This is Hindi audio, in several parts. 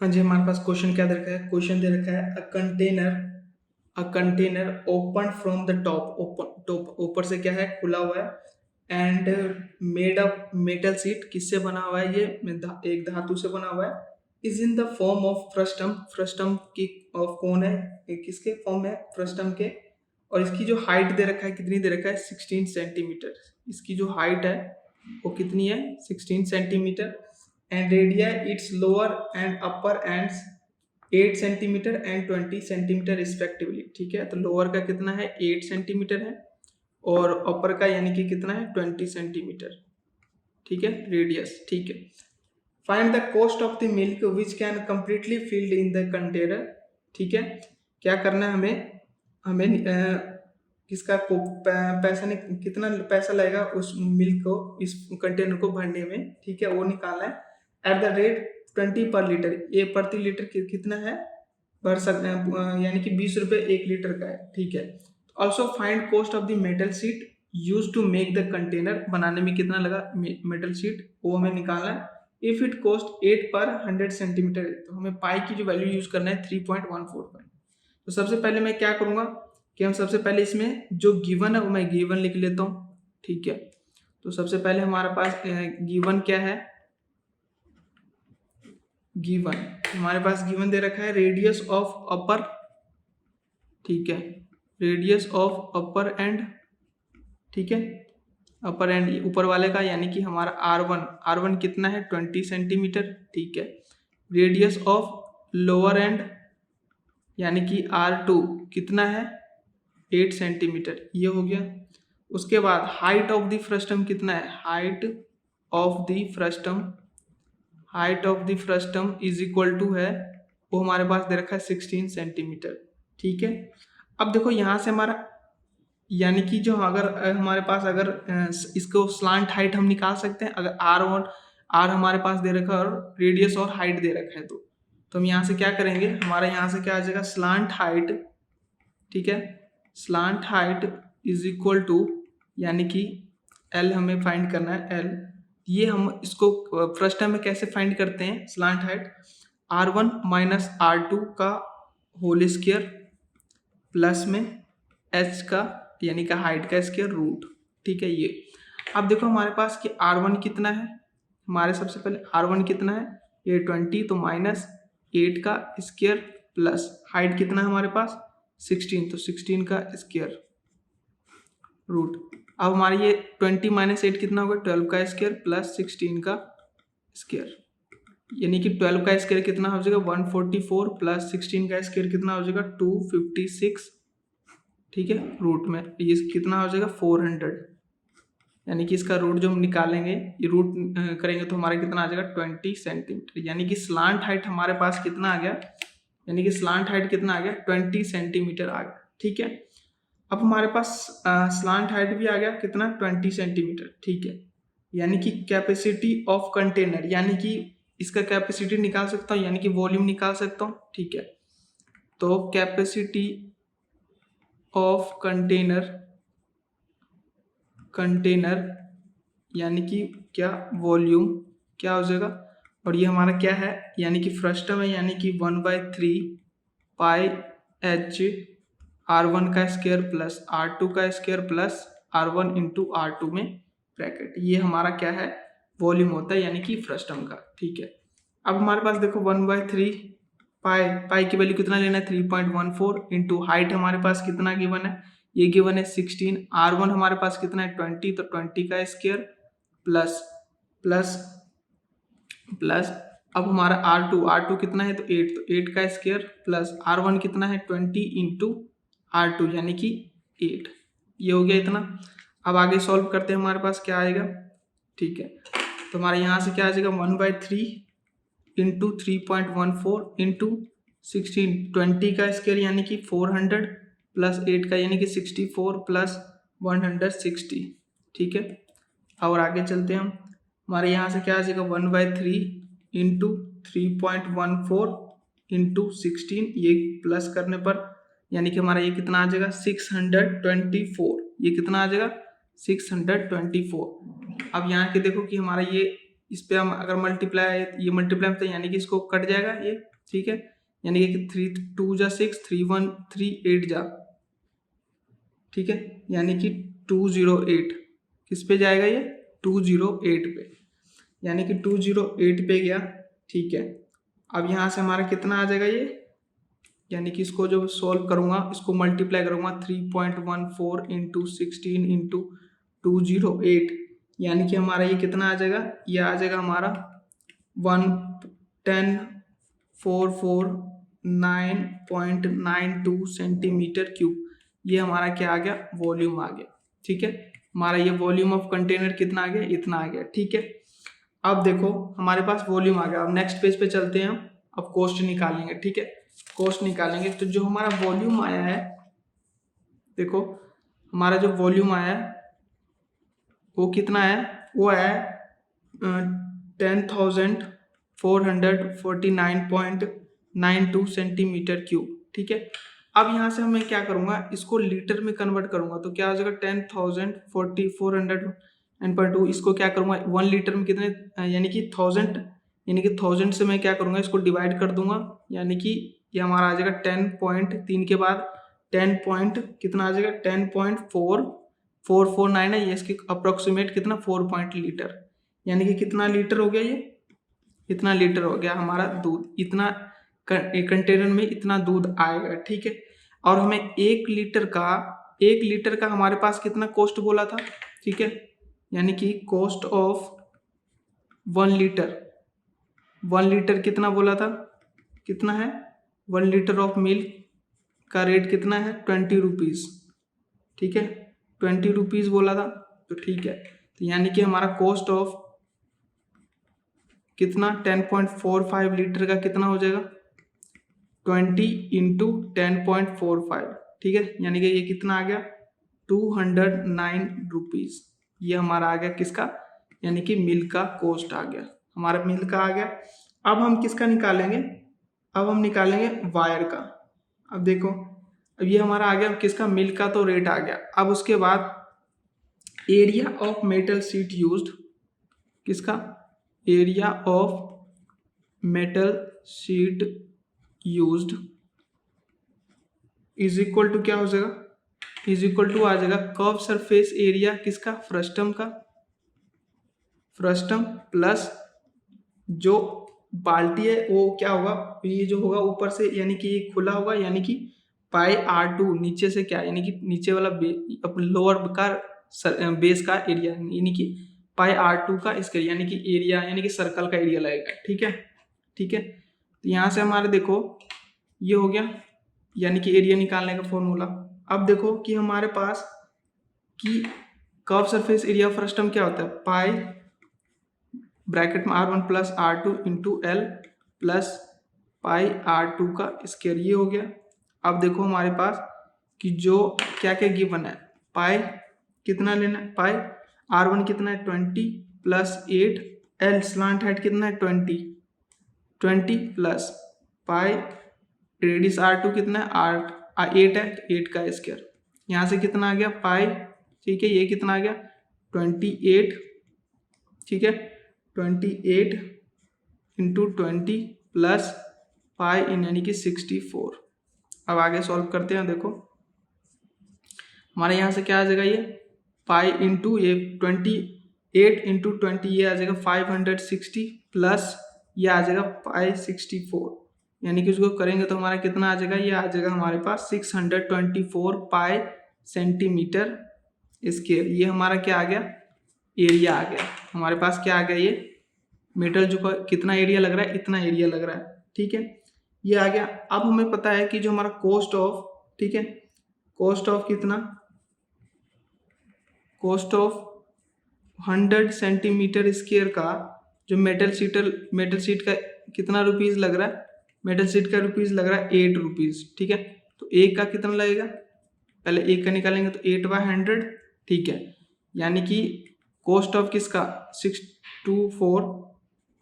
हाँ जी, हमारे पास क्वेश्चन क्या दे रखा है? क्वेश्चन दे रखा है a container open from the top, open top ऊपर से क्या है, खुला हुआ है। And made of metal sheet, किससे बना हुआ है ये? एक धातु से बना हुआ है। Is in the form of frustum, frustum की ऑफ कौन है? ये किसके फॉर्म है? फ्रस्टम के। और इसकी जो हाइट दे रखा है, कितनी दे रखा है? 16 सेंटीमीटर। इसकी जो हाइट है वो कितनी है? 16 centimetre. And radii its lower and upper ends 8 centimetre and 20 centimetre respectively. ठीक है, तो लोअर का कितना है? 8 सेंटीमीटर है, और अपर का यानी कि कितना है? 20 सेंटीमीटर। ठीक है, रेडियस। ठीक है। Find the cost of the milk which can completely filled in the container. ठीक है, क्या करना है हमें? हमें किसका पैसा नहीं, कितना पैसा लगेगा उस मिल्क को, इस कंटेनर को भरने में। ठीक है, वो निकालना है। एट द रेट 20 पर लीटर, ये प्रति लीटर कितना है भर सकते हैं, यानी कि 20 रुपये 1 लीटर का है। ठीक है। Also find cost of the metal sheet use to make the container, बनाने में कितना लगा मेटल शीट, वो हमें निकालना है। इफ इट कॉस्ट 8 पर 100 सेंटीमीटर, तो हमें पाई की जो वैल्यू यूज करना है 3.145। तो सबसे पहले मैं क्या करूंगा कि हम सबसे पहले इसमें जो गिवन है वो मैं गिवन लिख लेता हूँ। ठीक है, तो सबसे पहले हमारे पास गिवन क्या है? गिवन हमारे पास गिवन दे रखा है रेडियस ऑफ अपर। ठीक है, रेडियस ऑफ अपर एंड। ठीक है, अपर एंड ऊपर वाले का, यानी कि हमारा R1 कितना है? 20 सेंटीमीटर। ठीक है, रेडियस ऑफ लोअर एंड यानी कि R2 कितना है? 8 सेंटीमीटर, ये हो गया। उसके बाद हाइट ऑफ द फ्रस्टम कितना है? Height of the frustum is equal to है, वो हमारे पास दे रखा है 16 सेंटीमीटर। ठीक है, अब देखो यहाँ से हमारा, यानी कि जो अगर हमारे पास अगर इसको स्लांट हाइट हम निकाल सकते हैं, अगर R हमारे पास दे रखा है और रेडियस और हाइट दे रखा है, तो हम यहाँ से क्या करेंगे? हमारा यहाँ से क्या आ जाएगा? Slant height. ठीक है, slant height is equal to, यानी कि L हमें फाइंड करना है, L। ये हम इसको फर्स्ट टाइम में कैसे फाइंड करते हैं? Slant height R1 minus R2 का होल स्क्वायर प्लस में H का यानी कि हाइट का स्क्वायर रूट। ठीक है, ये अब देखो हमारे पास कि R1 कितना है? हमारे सबसे पहले R1 कितना है? ये 20, तो माइनस 8 का स्क्वायर प्लस हाइट कितना है हमारे पास? 16, तो 16 का स्क्वायर रूट। अब हमारे ये 20 माइनस 8 कितना होगा? 12 का स्क्वायर प्लस 16 का स्क्वायर, यानी कि 12 का स्क्वायर कितना हो जाएगा? 144 प्लस 16 का स्क्वायर कितना हो जाएगा? 256। ठीक है, रूट में ये कितना हो जाएगा? 400, यानी कि इसका रूट जो हम निकालेंगे, ये रूट करेंगे तो हमारा कितना आ जाएगा? 20 सेंटीमीटर। यानी कि स्लांट हाइट हमारे पास कितना आ गया? यानी कि स्लांट हाइट कितना आ गया? 20 सेंटीमीटर आ गया। ठीक है, अब हमारे पास स्लांट हाइट भी आ गया कितना? 20 सेंटीमीटर। ठीक है, यानी कि कैपेसिटी ऑफ कंटेनर, यानी कि इसका कैपेसिटी निकाल सकता हूँ, यानी कि वॉल्यूम निकाल सकता हूँ। ठीक है, तो कैपेसिटी ऑफ कंटेनर यानी कि क्या? वॉल्यूम क्या हो जाएगा? और ये हमारा क्या है? यानी कि फ्रस्टम है, यानी कि 1/3 पाई H R1 का स्क्वायर प्लस R2 का square plus R1 into R2 में ब्रैकेट, ये हमारा क्या है? वॉल्यूम होता है, यानी कि फ्रस्टम का। ठीक है, अब हमारे पास देखो 1/3 पाई की वैल्यू कितना लेना है? 3.14 इंटू हाइट हमारे पास कितना गिवन है? ये गिवन है 16। R1 हमारे पास कितना है? 20, तो 20 का स्क्वायर प्लस प्लस प्लस, अब हमारा R2 कितना है? तो 8, तो 8 का स्क्वायर प्लस R1 कितना है? 20 इंटू R2 यानी कि 8, ये हो गया इतना। अब आगे सॉल्व करते हैं, हमारे पास क्या आएगा? ठीक है, तो हमारे यहाँ से क्या आ जाएगा? 1/3 इंटू 3.14 इंटू 16, 20 का स्क्वायर यानी कि 400 प्लस 8 का यानी कि 64 प्लस 160। ठीक है, और आगे चलते हैं हम, हमारे यहाँ से क्या आ जाएगा? 1/3 इंटू 3.14 इंटू 16, ये प्लस करने पर यानी कि हमारा ये कितना आ जाएगा? 624। ये कितना आ जाएगा? 624। अब यहाँ के देखो कि हमारा ये, इस पे हम अगर मल्टीप्लाई, ये मल्टीप्लाई तो यानी कि इसको कट जाएगा, ये ठीक है, यानी कि 3 2 जा 6, 3 1 3 8 जा, ठीक है, यानी कि 208 किस पे जाएगा ये, 208 पे, यानी कि 208 पे गया, ठीक है। अब यहाँ से हमारा कितना आ जाएगा ये, यानी कि इसको जब सॉल्व करूंगा, इसको मल्टीप्लाई करूंगा 3.14 इंटू 16 इंटू 208, यानी कि हमारा ये कितना आ जाएगा, ये आ जाएगा हमारा 110,449.92 सेंटीमीटर क्यूब। ये हमारा क्या आ गया, वॉल्यूम आ गया, ठीक है। हमारा ये वॉल्यूम ऑफ कंटेनर कितना आ गया, इतना आ गया, ठीक है। अब देखो हमारे पास वॉल्यूम आ गया। अब नेक्स्ट पेज पे चलते हैं हम, अब कॉस्ट निकालेंगे, ठीक है। कॉस्ट निकालेंगे तो जो हमारा वॉल्यूम आया है, देखो हमारा जो वॉल्यूम आया है वो कितना है, वो है 10,449.92 सेंटीमीटर क्यूब, ठीक है। अब यहाँ से मैं क्या करूँगा, इसको लीटर में कन्वर्ट करूँगा, तो क्या हो जाएगा 10,400 इसको क्या करूँगा 1 लीटर में कितने, यानी कि 1000, यानी कि 1000 से मैं क्या करूँगा, इसको डिवाइड कर दूंगा, यानी कि ये हमारा आ जाएगा 10.3 के बाद 10 पॉइंट कितना आ जाएगा, 10.4449 है, ये इसके अप्रोक्सीमेट कितना 4 पॉइंट लीटर, यानी कि कितना लीटर हो गया, ये इतना लीटर हो गया हमारा दूध, इतना कंटेनर में इतना दूध आएगा, ठीक है। और हमें 1 लीटर का हमारे पास कितना कॉस्ट बोला था, ठीक है, यानी कि कॉस्ट ऑफ 1 लीटर कितना बोला था, कितना है, 1 लीटर ऑफ मिल्क का रेट कितना है 20 रुपीज़, ठीक है, 20 रुपीज़ बोला था, तो ठीक है। तो यानी कि हमारा कॉस्ट ऑफ कितना 10.45 लीटर का कितना हो जाएगा, 20 इंटू 10.45, ठीक है, यानी कि ये कितना आ गया 209 रुपीज़। ये हमारा आ गया किसका, यानी कि मिल्क का कॉस्ट आ गया, हमारा मिल्क का आ गया। अब हम किसका निकालेंगे, अब हम निकालेंगे वायर का। अब देखो अब ये हमारा आ गया किसका, मिल्क का तो रेट आ गया। अब उसके बाद area of metal sheet used, किसका, area of metal sheet used is equal to क्या हो जाएगा, इज इक्वल टू आ जाएगा कर्व सरफेस एरिया किसका, फ्रस्टम का, फ्रस्टम प्लस जो बाल्टी है वो क्या होगा, ये जो होगा ऊपर से यानी कि खुला होगा, यानी कि पाई R2 नीचे से क्या, यानी कि नीचे वाला लोअर का बेस का एरिया, यानी कि पाई R2 का इसका यानी कि एरिया, यानी कि सर्कल का एरिया लगेगा, ठीक है, ठीक है। तो यहाँ से हमारे देखो ये हो गया, यानी कि एरिया निकालने का फॉर्मूला। अब देखो कि हमारे पास कि कर्व सरफेस एरिया फ्रस्टम क्या होता है, पाई ब्रैकेट में R1 plus R2 into L plus pi R2 का स्क्वायर, ये हो गया। अब देखो हमारे पास कि जो क्या क्या गिवन है, पाई कितना लेना है, पाई R1 कितना है 20 प्लस 8, एल स्लांट हाइट कितना है 20 प्लस पाई रेडियस R2 कितना है 8 है, 8 का स्क्वायर, यहाँ से कितना आ गया पाई, ठीक है, ये कितना आ गया 28, ठीक है, 28 इंटू 20 प्लस पाई इन यानी कि 64। अब आगे सॉल्व करते हैं, देखो हमारे यहाँ से क्या आ जाएगा, ये पाई इंटू ये 28 इंटू 20 ये आ जाएगा 560 प्लस ये आ जाएगा पाई 64, यानी कि उसको करेंगे तो हमारा कितना आ जाएगा, ये आ जाएगा हमारे पास 624 पाई सेंटीमीटर स्क्वायर। ये हमारा क्या आ गया, एरिया आ गया हमारे पास, क्या आ गया, ये मेटल जो का कितना एरिया लग रहा है, इतना एरिया लग रहा है, ठीक है, ये आ गया। अब हमें पता है कि जो हमारा कॉस्ट ऑफ, ठीक है, कॉस्ट ऑफ कितना, कॉस्ट ऑफ 100 सेंटीमीटर स्क्वायर का जो मेटल शीट का कितना रुपीज लग रहा है, मेटल शीट का रुपीज लग रहा है 8 रुपीज, ठीक है। तो एक का कितना लगेगा, पहले एक का निकालेंगे तो 8/100, ठीक है, यानी कि कॉस्ट ऑफ किसका 624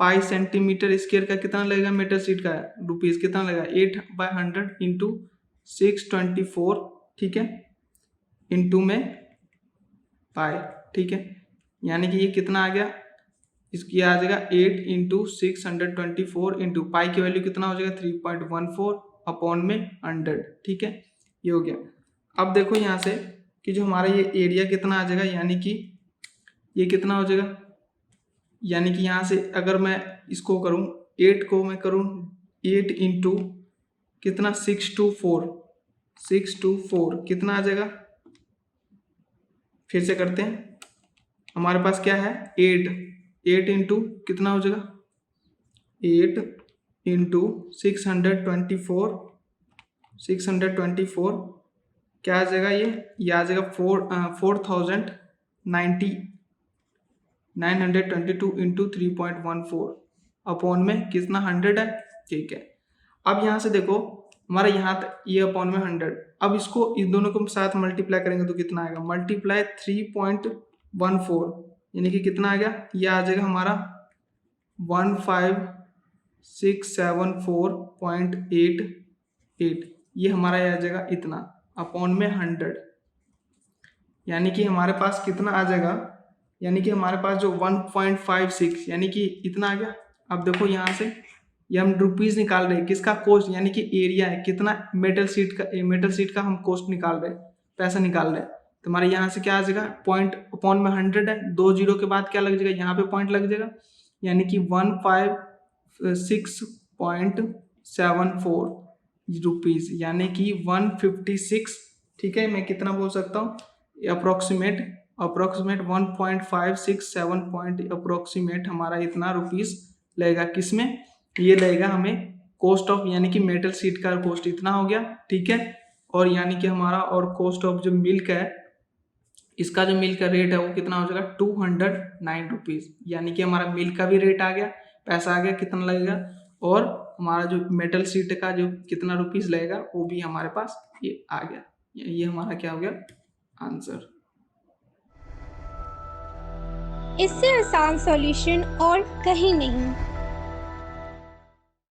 पाई सेंटीमीटर स्क्वायर का कितना लगेगा, मेटल शीट का रुपीज कितना लगेगा 8/100 इंटू 624, ठीक है, इंटू में पाई, ठीक है, यानी कि ये कितना आ गया इसकी आ जाएगा 8 इंटू 624 इंटू पाई की वैल्यू कितना हो जाएगा 3.14 अपॉन में 100। ठीक है, ये हो गया। अब देखो यहाँ से कि जो हमारा ये एरिया कितना आ जाएगा, यानी कि ये कितना हो जाएगा, यानी कि यहाँ से अगर मैं इसको करूँ 8 को मैं करूँ 8 इंटू कितना 624 कितना आ जाएगा, फिर से करते हैं। हमारे पास क्या है 8 इंटू कितना हो जाएगा 8 इंटू 624 क्या आ जाएगा, ये आ जाएगा 4,922 इंटू 3.14 अपॉन में कितना 100 है। ठीक है, अब यहाँ से देखो हमारा यहाँ ये अपॉन में 100, अब इसको इन दोनों को साथ मल्टीप्लाई करेंगे तो कितना आएगा, मल्टीप्लाई 3.14 यानी कि कितना आ गया, ये आ जाएगा हमारा 15674.88, ये हमारा आ जाएगा इतना अपॉन में 100, यानी कि हमारे पास कितना आ जाएगा, यानी कि हमारे पास जो 1.56 यानी कि इतना आ गया। अब देखो यहाँ से ये हम रुपीज निकाल रहे हैं, किसका कॉस्ट, यानी कि एरिया है कितना, मेटल शीट का हम कॉस्ट निकाल रहे हैं, पैसा निकाल रहे हैं। तो हमारे यहाँ से क्या आ जाएगा, पॉइंट अपॉन में 100 है, 2 जीरो के बाद क्या लग जाएगा, यहाँ पे पॉइंट लग जाएगा, यानी कि 156.74 रुपीज, यानी कि 156। ठीक है, मैं कितना बोल सकता हूँ, अप्रोक्सीमेट 1.567 पॉइंट अप्रोक्सीमेट हमारा इतना रुपीज लगेगा, किसमें, ये लगेगा हमें कॉस्ट ऑफ, यानी कि मेटल शीट का कॉस्ट इतना हो गया। ठीक है, और यानी कि हमारा और कॉस्ट ऑफ जो मिल्क है, इसका जो मिल्क का रेट है वो कितना हो जाएगा 209 रुपीज, यानी कि हमारा मिल्क का भी रेट आ गया, पैसा आ गया कितना लगेगा, और हमारा जो मेटल शीट का जो कितना रुपीज लगेगा वो भी हमारे पास ये आ गया। ये हमारा क्या हो गया आंसर। इससे आसान सॉल्यूशन और कहीं नहीं।